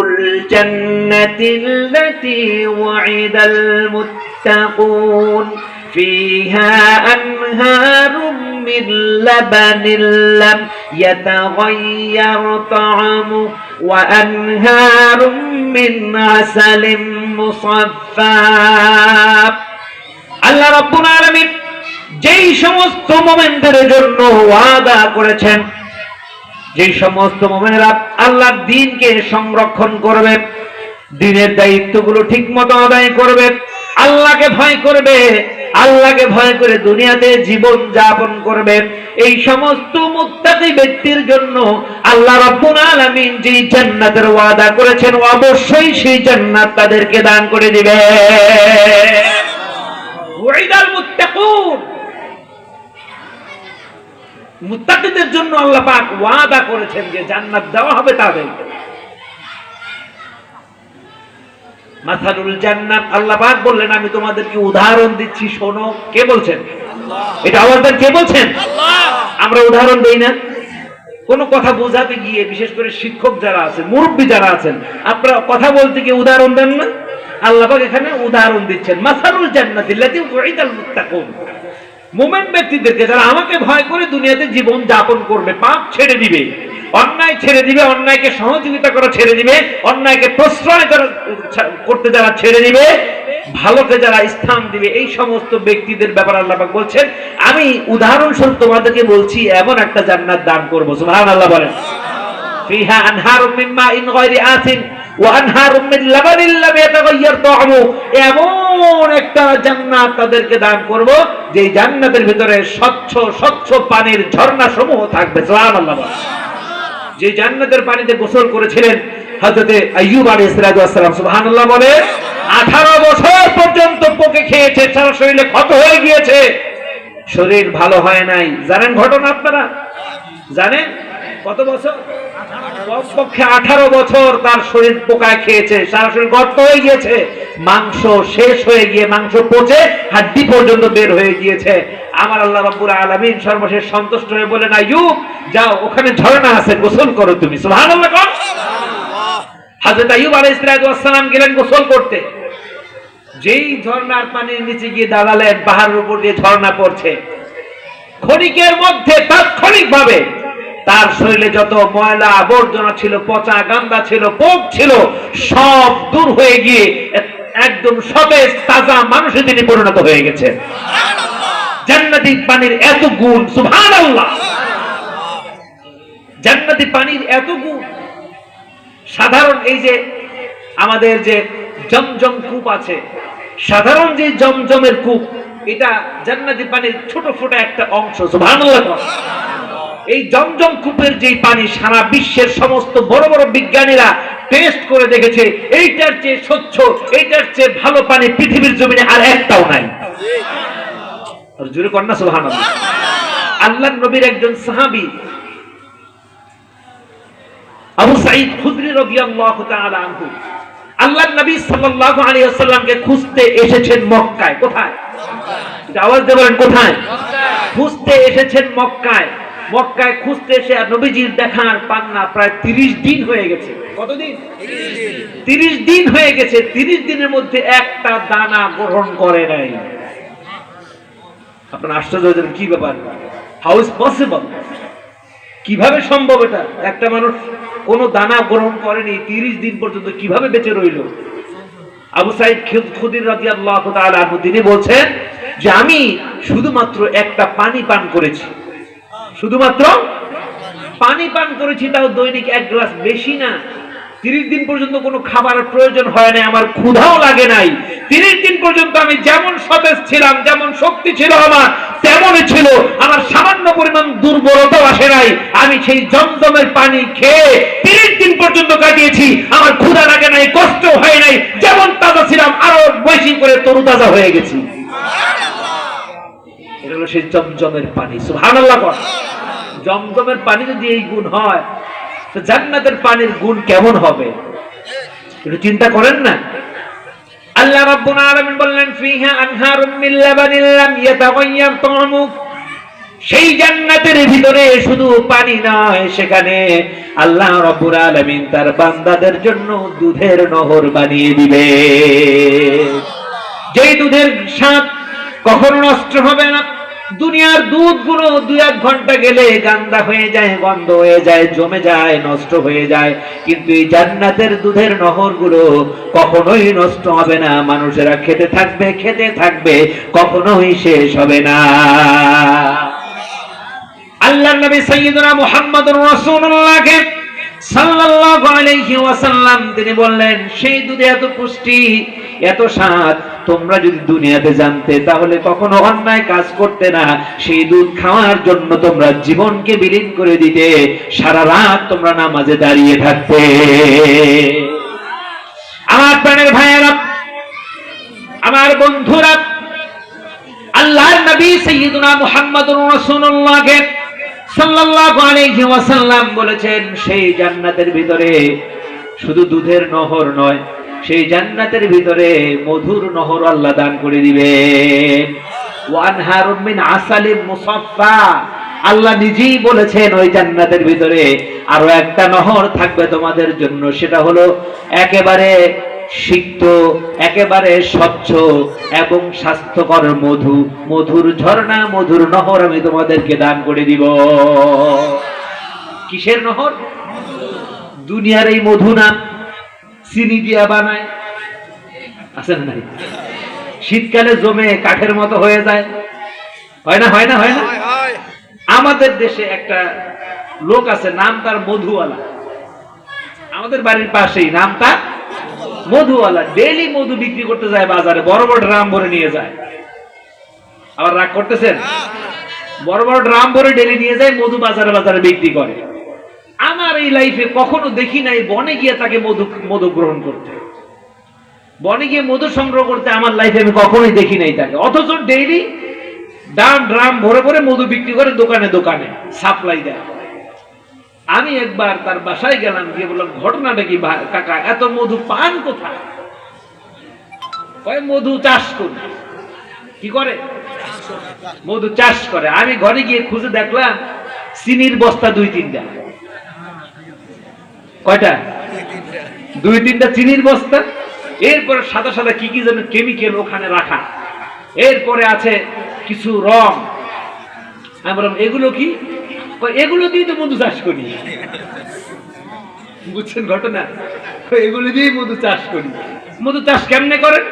الجنة التي وعد المتقون فيها أنهار من لبن لم يتغير طعمه وأنهار من عسل مصفى আল্লাহ রাব্বুল আলামিন যেই সমস্ত মুমিনদের জন্য ওয়াদা করেছেন, যে সমস্ত মুমিনরা আল্লাহর দ্বীনকে সংরক্ষণ করবে, দ্বীনের দায়িত্বগুলো ঠিকমতো আদায় করবে, আল্লাহকে ভয় করবে, আল্লাহকে ভয় করে দুনিয়াতে জীবন যাপন করবে, এই সমস্ত মুত্তাকি ব্যক্তির জন্য আল্লাহ রাব্বুল আলামিন যে জান্নাতের ওয়াদা করেছেন, অবশ্যই সেই জান্নাত তাদেরকে দান করে দিবে। ওয়াইদাল মুত্তাকুন, মুত্তাকিদের জন্য আল্লাহ পাক ওয়াদা করেছেন যে জান্নাত দেওয়া হবে তাদেরকে। মাসালুল জান্নাত, আল্লাহ পাক বললেন আমি তোমাদেরকে উদাহরণ দিচ্ছি, শোনো। কে বলছেন? এটা আওয়াজ দেন, কে বলছেন? আল্লাহ। আমরা উদাহরণ দেই না কোন কথা বোঝাতে গিয়ে, বিশেষ করে শিক্ষক যারা আছেন, মুরব্বী যারা আছেন, আপনারা কথা বলতে গিয়ে উদাহরণ দেন না? আল্লাহ পাক এখানে উদাহরণ দিচ্ছেন, মাসালুল জান্নাতিল্লাতী উইদাল মুত্তাকুন, মুমিন ব্যক্তিদেরকে যারা আমাকে ভয় করে দুনিয়াতে জীবন যাপন করবে, পাপ ছেড়ে দিবে, অন্যায় ছেড়ে দিবে, অন্যায়কে সহযোগিতা করা ছেড়ে দিবে, অন্যায়কে প্রশ্রয় করতে যারা ছেড়ে দিবে, ভালোকে যারা স্থান দিবে, এই সমস্ত ব্যক্তিদের ব্যাপারে আল্লাহ পাক বলছেন আমি উদাহরণস্বরূপ তোমাদেরকে বলছি এমন একটা জান্নাত দান করব। সুবহানাল্লাহ বলেন। ফিহা আনহারুম মিন মাইন গায়রি আসিন ওয়া আনহারুম মিন লাবানিন লাম ইয়াতাগায়্যার তা'আমু, এমন একটা জান্নাত তাদেরকে দান করব যে জান্নাতের ভিতরে স্বচ্ছ স্বচ্ছ পানির ঝর্ণা সমূহ থাকবে। সুবহানাল্লাহ। যে জান্নাতের পানিতে গোসল করেছিলেন হযরত আইয়ুব আলাইহিস সালাম, সুবহানাল্লাহ বলে, 18 বছর পর্যন্ত পোকে খেয়েছে, সারা শরীরে ক্ষত হয়ে গিয়েছে, শরীর ভালো হয় নাই। জানেন ঘটনা? আপনারা জানেন কত বছর? কমপক্ষে 18 বছর তার শরীর পোকায় খেয়েছে, সারা শরীর গর্ত হয়ে গিয়েছে, মাংস শেষ হয়ে গিয়ে মাংস পচে হাড্ডি পর্যন্ত বের হয়ে গিয়েছে। আমার আল্লাহ রাব্বুল আলামিন সর্বশেষ সন্তুষ্ট হয়ে বলেন, আইয়ুব যাও, ওখানে ঝর্ণা আছে, গোসল করো তুমি। সুবহানাল্লাহ। হযরত আইয়ুব আলাইহিস সালাম গেলেন গোসল করতে, যেই ঝর্ণার পানির নিচে গিয়ে দাঁড়ালেন, পাহাড়ের উপর দিয়ে ঝর্ণা পড়ছে, ক্ষণিকের মধ্যে তাৎক্ষণিকভাবে তার শরীরে যত ময়লা আবর্জনা ছিল, পচা গান্দা ছিল, পোক ছিল, সব দূর হয়ে গিয়ে একদম সতেজ তাজা মানুষে তিনি পরিণত হয়ে গেছে। জান্নাতি পানির এত গুণ, সুবহানাল্লাহ। জান্নাতি পানির এত গুণ। সাধারণ এই যে আমাদের যে জমজম কূপ আছে, সাধারণ যে জমজমের কূপ, এটা জান্নাতি পানির ছোট ছোট একটা অংশ। সুবহানাল্লাহ। এই জমজম কূপের যে পানি সারা বিশ্বের সমস্ত বড় বড় বিজ্ঞানীরা টেস্ট করে দেখেছে, এইটার চেয়ে স্বচ্ছ, এইটার চেয়ে ভালো পানি পৃথিবীর জমিনে আর একটাও নাই। আর জোরে কন্যা সুবহানাল্লাহ। আল্লাহর নবীর একজন সাহাবী আবু সাঈদ খুদরি রাদিয়াল্লাহু তাআলা আনহু, আল্লাহর নবী সাল্লাল্লাহু আলাইহি ওয়াসাল্লামকে খুঁজতে এসেছেন মক্কায়। কোথায়? এটা আওয়াজ দিয়ে বলেন, কোথায়? খুঁজতে এসেছেন মক্কায়। মক্কায় খুঁজতে এসে আর নবীজির দেখার পান না, প্রায় 30 দিন হয়ে গেছে। কতদিন? 30 দিন হয়ে গেছে। 30 দিনের মধ্যে একটা দানা গ্রহণ করে নাই। আপনারা আশ্চর্য হয়েছেন, কি ব্যাপার, হাউ ইজ পসিবল, কিভাবে সম্ভব এটা? একটা মানুষ কোন দানা গ্রহণ করেনি, 30 দিন পর্যন্ত কিভাবে বেঁচে রইল? আবু সাঈদ খুদরি রাদিয়াল্লাহু তাআলা আনহু তিনি বলছেন যে আমি শুধুমাত্র একটা পানি পান করেছি, শুধুমাত্র পানি পান করেছি, তাও দৈনিক 1 গ্লাস, বেশি না। 30 দিন পর্যন্ত কোনো খাবারের প্রয়োজন হয় নাই, আমার ক্ষুধাও লাগে নাই। 30 দিন পর্যন্ত আমি যেমন সতেজ ছিলাম, যেমন শক্তি ছিল আমার, তেমনই ছিল, আমার সামান্য পরিমাণ দুর্বলতাও আসে নাই। আমি সেই জমজমের পানি খেয়ে 30 দিন পর্যন্ত কাটিয়েছি, আমার ক্ষুধা লাগে নাই, কষ্ট হয় নাই, যেমন তাজা ছিলাম আরো বেশি করে তরুতাজা হয়ে গেছি। এটা হলো সেই জমজমের পানি। সুবহানাল্লাহ। জমজমের পানি যদি এই গুণ হয়, তো জান্নাতের পানির গুণ কেমন হবে একটু চিন্তা করেন না। আল্লাহ রাব্বুল আলামিন বললেন, ফিহা আনহারুম মিন লাবানিন লাম ইয়াতাগায়্যার তা'আমু, সেই জান্নাতের ভিতরে শুধু পানি নয়, সেখানে আল্লাহ রাব্বুল আলামিন তার বান্দাদের জন্য দুধের নহর বানিয়ে দিবে। যেই দুধের স্বাদ কখনো নষ্ট হবে না। দুনিয়ার দুধগুলো 2-1 ঘন্টা গেলে গান্দা হয়ে যায়, গন্ধ হয়ে যায়, জমে যায়, নষ্ট হয়ে যায়, কিন্তু এই জান্নাতের দুধের নহরগুলো কখনোই নষ্ট হবে না। মানুষেরা খেতে থাকবে, খেতে থাকবে, কখনোই শেষ হবে না। আল্লাহর নবী সাইয়্যিদুনা মুহাম্মদুর রাসূলুল্লাহকে সাল্লাল্লাহু আলাইহি ওয়াসাল্লাম তিনি বললেন, সেই দুধে এত পুষ্টি, এত স্বাদ, তোমরা যদি দুনিয়াতে জানতে তাহলে কখনো অন্যায় কাজ করতে না। সেই দুধ খাওয়ার জন্য তোমরা জীবনকে বিলীন করে দিতে, সারা রাত তোমরা নামাজে দাঁড়িয়ে থাকতে। আমার প্রাণের ভাইয়েরা, আমার বন্ধুরা, আল্লাহর নবী সাইয়্যিদুনা মুহাম্মদুর রাসূলুল্লাহকে সাল্লাল্লাহু আলাইহি ওয়াসাল্লাম বলেছেন, সেই জান্নাতের ভিতরে শুধু দুধের নহর নয়, সেই জান্নাতের ভিতরে মধুর নহর আল্লাহ দান করে দিবেন। ওয়ানহারুম মিন আসালিম মুসাফফা, আল্লাহ নিজেই বলেছেন ওই জান্নাতের ভিতরে আরো একটা নহর থাকবে তোমাদের জন্য, সেটা হলো একেবারে সিক্ত, একেবারে স্বচ্ছ এবং স্বাস্থ্যকর মধু, মধুর ঝর্ণা, মধুর নহর আমি তোমাদেরকে দান করে দিব। কিসের নহর? দুনিয়ার এই মধু না, চিনি দিয়া বানায়, আছে না নাই? শীতকালে জমে কাঠের মতো হয়ে যায়, হয় না? হয় না? হয় না? আমাদের দেশে একটা লোক আছে, নাম তার মধুওয়ালা, আমাদের বাড়ির পাশেই, নাম তার মধুওয়ালা। ডেইলি মধু বিক্রি করতে যায় বাজারে, বড় বড় ড্রাম ভরে নিয়ে যায়। আবার রাগ করতেছেন? বড় বড় ড্রাম ভরে ডেইলি নিয়ে যায়, মধু বাজারে বাজারে বিক্রি করে। আমার এই লাইফে কখনো দেখি নাই বনে গিয়ে তাকে মধু গ্রহণ করতে, বনে গিয়ে মধু সংগ্রহ করতে আমার লাইফে আমি কখনোই দেখি নাই তাকে। অথচ ডেইলি ড্রাম ভরে ভরে মধু বিক্রি করে, দোকানে দোকানে সাপ্লাই দেয়। আমি একবার তার বাসায় গেলাম, গিয়ে বললাম, ঘটনাটা কি কাকা, এত মধু পান কোথায়? মধু চাষ করি। কি করে? মধু চাষ করে। আমি ঘরে গিয়ে খুঁজে দেখলাম চিনির বস্তা 2-3টা। কয়টা? 2-3টা চিনির বস্তা। এরপরে সাদা সাদা কি কি যেন কেমিক্যাল ওখানে রাখা। এরপরে আছে কিছু রং। আমি বললাম, এগুলো কি? এগুলো দিয়ে তো মধু চাষ করি। বুঝছেন ঘটনা? এগুলো দিয়ে মধু চাষ করি। মধু চাষ কেমনে করেন?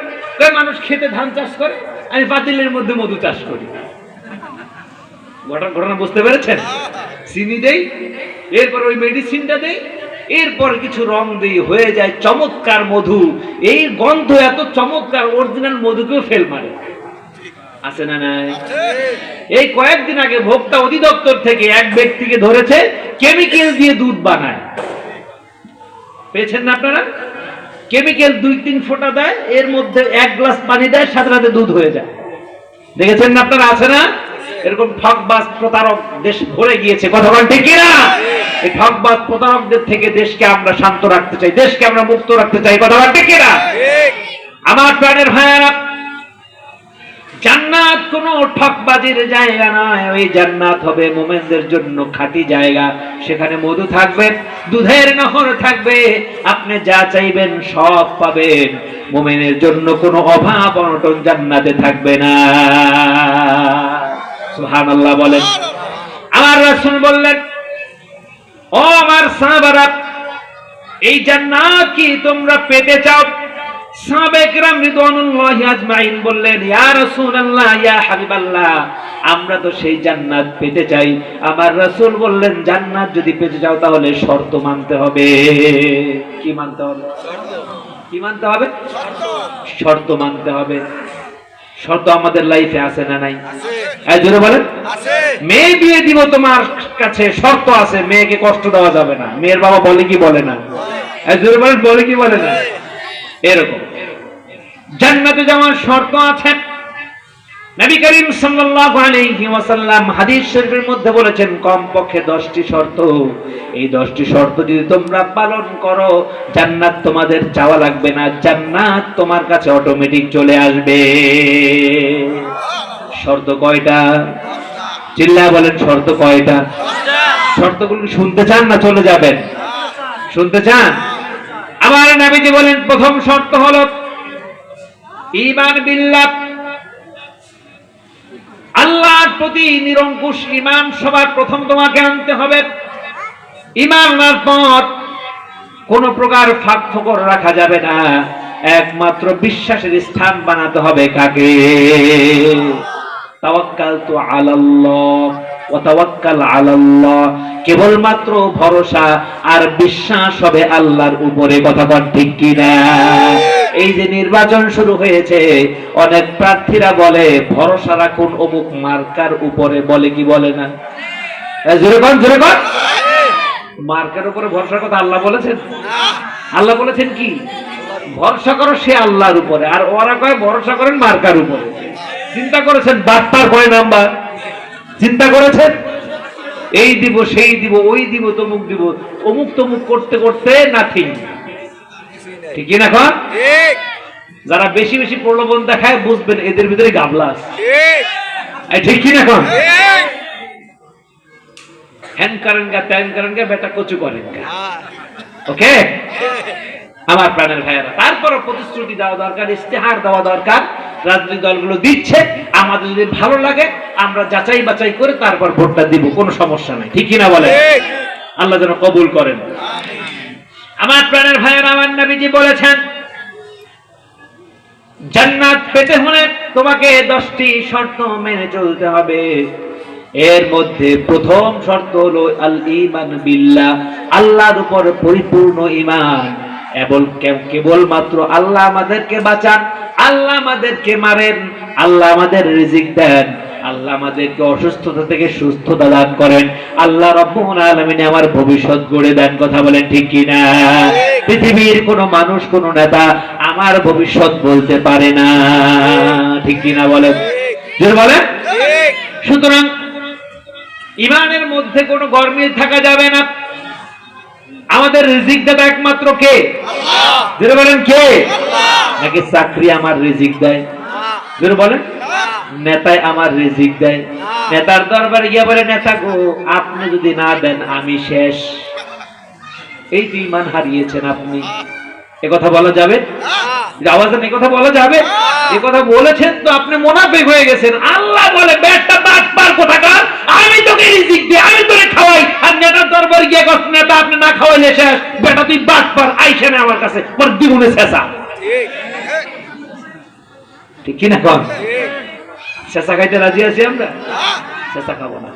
মানুষ খেতে ধান চাষ করে, আমি পাতিলের মধ্যে মধু চাষ করি। ঘটনা বুঝতে পেরেছেন? চিনি দেই, এরপর ওই মেডিসিনটা দেই, এরপর কিছু রং দেই, হয়ে যায় চমৎকার মধু। এই গন্ধ এত চমৎকার, অরিজিনাল মধুকেও ফেল মারে। আছে না নাই? এই কয়েকদিন আগে ভোক্তা অধিদপ্তর থেকে এক ব্যক্তিকে ধরেছে কেমিক্যাল দিয়ে দুধ বানায়। পেয়েছেন না আপনারা? কেমিক্যাল 2-3 ফোঁটা দেয়, এর মধ্যে 1 গ্লাস পানি দেয়, সাথে সাথে দুধ হয়ে যায়। দেখেছেন না আপনারা? আছে না? এরকম ঠকবাজ প্রতারক দেশ ভরে গিয়েছে। কথা বলেন ঠিক কিনা? এই ঠকবাজ প্রতারকদের থেকে দেশকে আমরা শান্ত রাখতে চাই, দেশকে আমরা মুক্ত রাখতে চাই। কথা বলেন ঠিক কিনা? আমার প্রাণের ভাইয়েরা, জান্নাত কোনো ঠকবাজির জায়গা নয়। ওই জান্নাত হবে মুমিনদের জন্য খাঁটি জায়গা। সেখানে মধু থাকবে, দুধের নহর থাকবে, আপনি যা চাইবেন সব পাবেন। মুমিনের জন্য কোনো অভাব অনটন জান্নাতে থাকবে না। সুবহানাল্লাহ বলেন। আমার রাসূল বললেন, ও আমার সাহাবারা, এই জান্নাত কি তোমরা পেতে চাও? সাহাবায়ে কেরাম রিদওয়ানুল্লাহি আজমাইন বললেন, ইয়া রাসূলুল্লাহ, ইয়া হাবিবাল্লাহ, আমরা তো সেই জান্নাত পেতে চাই। আমার রাসূল বললেন, জান্নাত যদি পেতে চাও তাহলে শর্ত মানতে হবে। কি মানতে হবে? কি মানতে হবে? শর্ত মানতে হবে। শর্ত আমাদের লাইফে আছে না নাই? এই জোরে বলেন। মেয়ে বিয়ে দিব তোমার কাছে, শর্ত আছে, মেয়েকে কষ্ট দেওয়া যাবে না। মেয়ের বাবা বলে কি বলে না? এই জোরে বলেন, বলে কি বলে না? এরকম জান্নাতে যাওয়ার শর্ত আছে। নবী করিম সাল্লাল্লাহু আলাইহি ওয়াসাল্লাম হাদিস শরীফের মধ্যে বলেছেন, কমপক্ষে 10টি শর্ত। এই 10টি শর্ত যদি তোমরা পালন করো, জান্নাত তোমাদের চাওয়া লাগবে না, জান্নাত তোমার কাছে অটোমেটিক চলে আসবে। শর্ত কয়টা? চিল্লায় বলেন শর্ত কয়টা? শর্তগুলো শুনতে চান না চলে যাবেন? শুনতে চান? আমার নবীজি বলেন প্রথম শর্ত হলো ঈমান বিল্লাহ, আল্লাহর প্রতি নিরঙ্কুশ ঈমান সবার প্রথম তোমাকে আনতে হবে। ঈমান আনার পর কোন প্রকার ফাঁক ফোকর রাখা যাবে না, একমাত্র বিশ্বাসের স্থান বানাতে হবে কাকে? তাওয়াক্কালতু আলাল্লাহ ওয়া তাওয়াক্কাল আলাল্লাহ, কেবলমাত্র ভরসা আর বিশ্বাস হবে আল্লাহর উপরে। কথা বল ঠিক কিনা? এই যে নির্বাচন শুরু হয়েছে, অনেক প্রার্থীরা বলে ভরসা রাখুন অমুক মার্কার উপরে, বলে কি বলে না? জোরে কোন, জোরে কোন। মার্কার উপরে ভরসার কথা আল্লাহ বলেছেন? আল্লাহ বলেছেন কি? ভরসা করো সে আল্লাহর উপরে, আর ওরা কয় ভরসা করেন মার্কার উপরে। চিন্তা করেছেন বাটপার কয় নাম্বার? চিন্তা করেছেন? এই দিব সেই দিব, ওই দিব তমুক দিব, অমুক তমুক করতে করতে নাথিং। ঠিক না? এখন যারা বেশি বেশি প্রলোভন দেখায় বুঝবেন এদের ভিতরে গাবলা আছে। ঠিক কি না? এখন হ্যান করেন গা, ত্যান করেন গা, বেটা কচু করেন গা। ওকে আমার প্রাণের ভাইয়েরা, তারপরও প্রতিশ্রুতি দেওয়া দরকার, ইস্তেহার দেওয়া দরকার। রাজনৈতিক দলগুলো দিচ্ছে, আমাদের যদি ভালো লাগে আমরা যাচাই বাছাই করে তারপর ভোটটা দিব, কোনো সমস্যা নাই। ঠিক কিনা বলে? আল্লাহ যেন কবুল করেন। আমার প্রাণের ভাইয়েরা, আমার নবীজি বলেছেন জান্নাত পেতে হলে তোমাকে 10টি শর্ত মেনে চলতে হবে। এর মধ্যে প্রথম শর্ত হলো আল ঈমান বিল্লাহ, আল্লাহর উপর পরিপূর্ণ ঈমান। কেবলমাত্র আল্লাহ আমাদেরকে বাঁচান, আল্লাহ আমাদেরকে মারেন, আল্লাহ আমাদের রিজিক দেন, আল্লাহ আমাদেরকে অসুস্থতা থেকে সুস্থতা দান করেন, আল্লাহ রাব্বুল আলামিন আমার ভবিষ্যৎ গড়ে দেন। কথা বলেন ঠিক কিনা? পৃথিবীর কোন মানুষ, কোন নেতা আমার ভবিষ্যৎ বলতে পারে না। ঠিক কিনা বলেন? জোরে বলেন। সুতরাং ঈমানের মধ্যে কোনো গরমিল থাকা যাবে না। আমাদের রিজিক দাতা একমাত্র কে? আল্লাহ। জোরে বলেন কে? আল্লাহ। নাকি চাকরি আমার রিজিক দেয়? জোরে বলেন। নেতায় আমার রিজিক দেয়? নেতার দরবারে গিয়ে বলে নেতা গো আপনি যদি না দেন আমি শেষ। এই তো ঈমান হারিয়েছেন আপনি। এ কথা বলা যাবে? আওয়াজে এ কথা বলা যাবে? এ কথা বলেছেন তো আপনি মুনাফিক হয়ে গেছেন। আল্লাহ বলে বেটা বাটপার কোথাকার, আমি তোকে রিজিক দিই, আমি তোকে খাওয়াই, আর নেতার দরবারে গিয়ে কষ্ট নেতা আপনি না খাওয়াইলে শেষ। বেটা তুই বাটপার, আইসা না আমার কাছে, মোর জীবনে শেষা। ঠিক কি না? কোন শেষা খাইতে রাজি আছি আমরা? শেষা খাবো না।